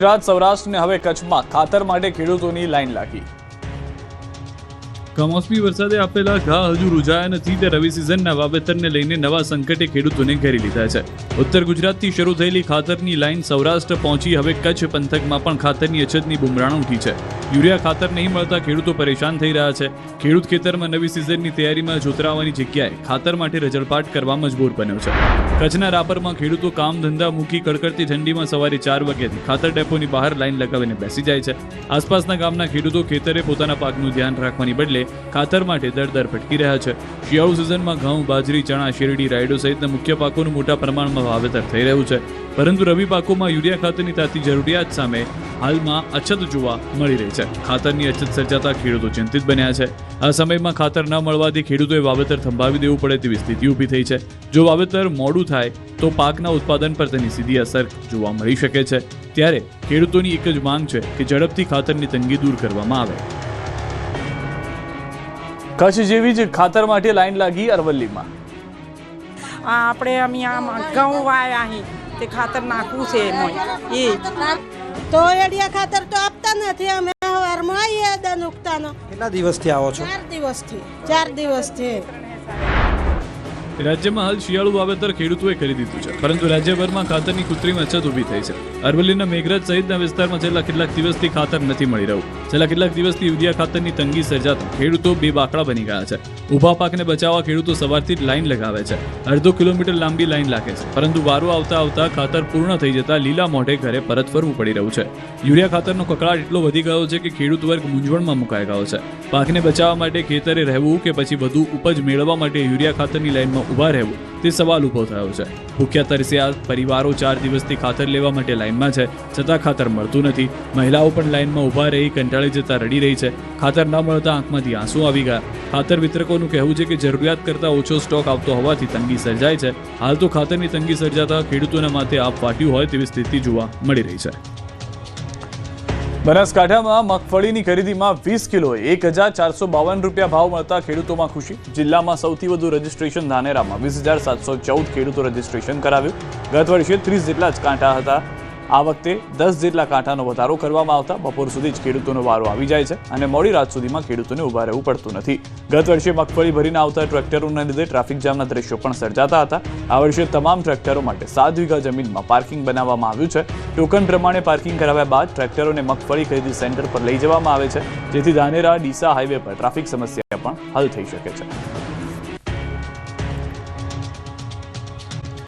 ગુજરાત સૌરાષ્ટ્ર અને હવે કચ્છમાં ખાતર માટે ખેડૂતોની લાઈન લાગી। કમોસમી વરસાદે આપેલા ઘા હજુ રૂઝાયા નથી તે રવિ સિઝનના વાવેતરને લઈને નવા સંકટે ખેડૂતોને ઘેરી લીધા છે। ઉત્તર ગુજરાતથી શરૂ થયેલી ખાતરની લાઈન સૌરાષ્ટ્ર પહોંચી હવે કચ્છ પંથકમાં પણ ખાતરની અછતની બુમરાણ ઉઠી છે। યુરિયા ખાતર નહીં મળતા ખેડૂતો પરેશાન થઈ રહ્યા છે। ખેડૂત ખેતરમાં નવી સિઝનની તૈયારીમાં જોતરાવાની જગ્યાએ ખાતર માટે રજળપાટ કરવા મજબૂર બન્યો છે। કચ્છના રાપરમાં ખેડૂતો કામ ધંધા મૂકી કડકડતી ઠંડીમાં સવારે 4 વાગ્યાથી ખાતર ડેપોની બહાર લાઈન લગાવીને બેસી જાય છે। આસપાસના ગામના ખેડૂતો ખેતરે પોતાના પાકનું ધ્યાન રાખવાની બદલે ખાતર માટે દર ભટકી રહ્યા છે। શિયાળુ સિઝનમાં ઘઉં, બાજરી, ચણા, શેરડી, રાયડો સહિતના મુખ્ય પાકોનું મોટા પ્રમાણમાં વાવેતર થઈ રહ્યું છે, પરંતુ રવિ પાકોમાં યુરિયા ખાતરની તાતી જરૂરિયાત સામે હાલમાં અછત જોવા મળી રહી છે। ખાતરની અછત સર્જાતા ખેડૂતો ચિંતિત બન્યા છે। આ સમયમાં ખાતર ન મળવાથી ખેડૂતોએ વાવેતર થંભાવી દેવું પડે તેવી સ્થિતિ ઊભી થઈ છે। જો વાવેતર મોડું થાય તો પાકના ઉત્પાદન પર તેની સીધી અસર જોવા મળી શકે છે। ત્યારે ખેડૂતોની એક જ માંગ છે કે ઝડપથી ખાતરની તંગી દૂર કરવામાં આવે। કચ્છ જેવી જ ખાતર માટે લાઈન લાગી અરવલ્લીમાં। આપણે અહીંયા ઘઉં વાયા અહીં તે ખાતર નાખવું છે એ તો એડિયા ખાતર તો આપતા નથી। અમે સવારમાં આવીએ દન ઉગતાનો। કેટલા દિવસથી આવો છો? 4 દિવસથી રાજ્યમાં હાલ શિયાળુ વાવેતર ખેડૂતોએ કરી દીધું છે, પરંતુ રાજ્યભરમાં ખાતરની કૃત્રિમ અછત ઊભી થઈ છે। અરવલ્લીના મેઘરજ સહિતના વિસ્તારમાં છેલ્લા કેટલાક દિવસથી ખાતર નથી મળી રહ્યું। છેલ્લા કેટલાક દિવસથી યુરિયા ખાતરની તંગી સર્જાતા ખેડૂતો બેબાકડા બની ગયા છે। ઊભા પાકને બચાવવા ખેડૂતો સવારથી જ લાઈન લગાવે છે। અડધો કિલોમીટર લાંબી લાઈન લાગે છે, પરંતુ વારો આવતા ખાતર પૂર્ણ થઈ જતા લીલા મોઢે ઘરે પરત ફરવું પડી રહ્યું છે। યુરિયા ખાતરનો કકળાટ એટલો વધી ગયો છે કે ખેડૂત વર્ગ મૂંઝવણમાં મુકાઈ ગયો છે। પાકને બચાવવા માટે ખેતરે રહેવું કે પછી વધુ ઉપજ મેળવવા માટે યુરિયા ખાતરની લાઈનમાં ઉભા રહેવું તે સવાલ ઊભો થયો છે। ભૂખ્યા તરસ્યા પરિવારો 4 દિવસથી ખાતર લેવા માટે લાઈનમાં છે, છતાં ખાતર મળતું નથી। મહિલાઓ પણ લાઈનમાં ઊભા રહી કંટાળી જતા રડી રહી છે। ખાતર ન મળતા આંખમાંથી આંસુ આવી ગયા। ખાતર વિતરકોનું કહેવું છે કે જરૂરિયાત કરતાં ઓછો સ્ટોક આવતો હોવાથી તંગી સર્જાય છે। હાલ તો ખાતરની તંગી સર્જાતા ખેડૂતોના માથે આપ વાટ્યું હોય તેવી સ્થિતિ જોવા મળી રહી છે। બનાસકાંઠામાં મગફળીની ખરીદીમાં 20 કિલોએ 1452 રૂપિયા ભાવ મળતા ખેડૂતોમાં ખુશી। જિલ્લામાં સૌથી વધુ રજીસ્ટ્રેશન ધાનેરામાં 20,714 ખેડૂતો રજીસ્ટ્રેશન કરાવ્યું। ગત વર્ષે 30 જેટલા જ કાંટા હતા। આ વખતે 10 જેટલા કાંટાનો વધારો કરવામાં આવતા બપોર સુધી જ ખેડૂતોનો વારો આવી જાય છે અને મોડી રાત સુધીમાં ખેડૂતોને ઊભા રહેવું પડતું નથી। ગત વર્ષે મગફળી ભરીને આવતા ટ્રેક્ટરોના લીધે ટ્રાફિક જામના દ્રશ્યો પણ સર્જાતા હતા। આ વર્ષે તમામ ટ્રેક્ટરો માટે 7 વીઘા જમીનમાં પાર્કિંગ બનાવવામાં આવ્યું છે। ટોકન પ્રમાણે પાર્કિંગ કરાવ્યા બાદ ટ્રેક્ટરોને મગફળી ખરીદી સેન્ટર પર લઈ જવામાં આવે છે, જેથી ધાનેરા ડીસા હાઈવે પર ટ્રાફિક સમસ્યા પણ હલ થઈ શકે છે।